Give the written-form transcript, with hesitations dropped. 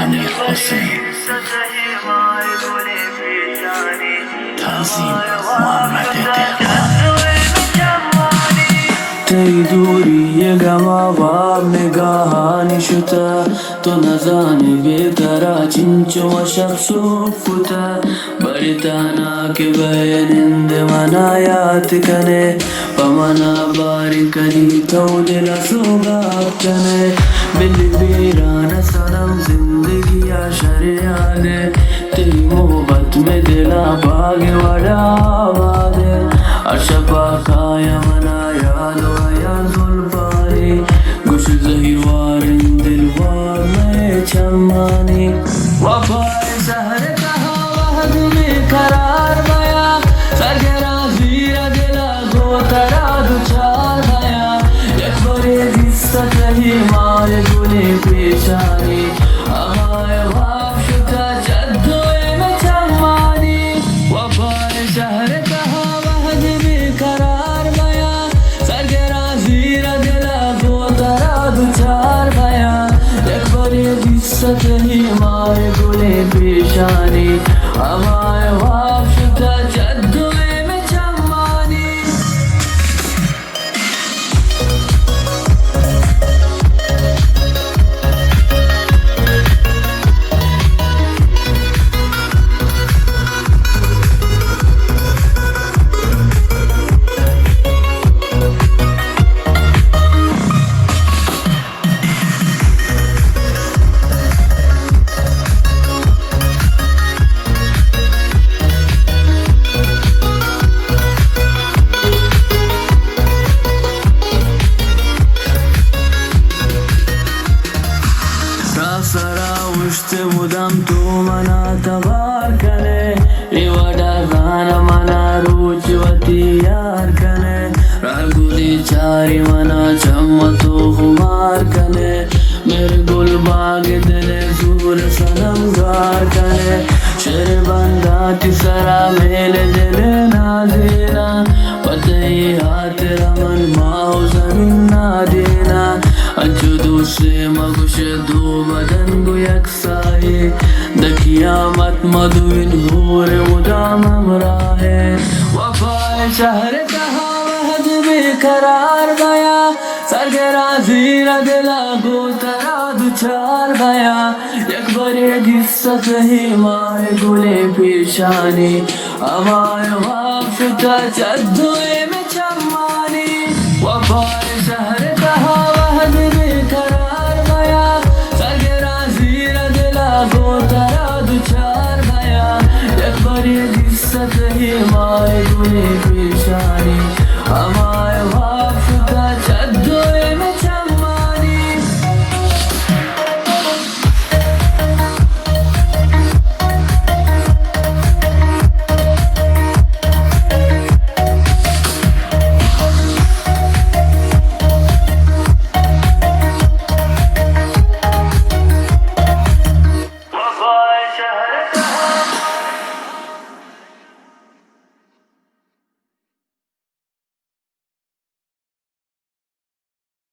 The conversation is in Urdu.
امیر حسین تنظیم محمد دهقان تئی دوری گما باب نگاهانی شتا تو نزانی بیترا چنچو و شب صوف کتا بریتانا که بینند منا یاد کنے پمنا باری کدی تو دل سوگات کنے بلی بیران سنم زندگی شریعانے تیری محبت میں دلا باغ وڑا آبادے ارشپا کایا منا یادو یا ظلفانی گوش زہیر وارن دل وار میں چمانی وفای سہر کہا وحد میں قرار بیا سرگرا زیر دلا گو ترا دوچار بیا یک بری دستا کہی مارے گلی پیشانی آمائے باب شتا جدوئے میں چمانی وفای سہر کہا وحد میں قرار بیا سرگرا زیر دلا گو ترا دوچار بیا یک بری دستا کہی مارے گلی پیشانی آمائے باب شتا جدوئے میں چمانی سراوشت بودم تو منا تبار کنه ایوادا زان منا روچ و تیار کنه رگولی چاری منا چم تو خمار کنه میرے گل باغ دل زور سنم گار کنه شر بندہ تسرا میل دل نازینا پتہی ہاتھ رمن ماو زمین نادینا اچھو دوسرے مگوش دو بدن گو یکسائی دا قیامت مدوین ہور مدام امراہے وفای شہر کہا وحد بے قرار گیا سرگرا زیر دلا گو ترا دوچار گیا یک بری دستا کہی مائے گلے پیشانی ہمائے واب شتا جدوئے میں چمانی وفای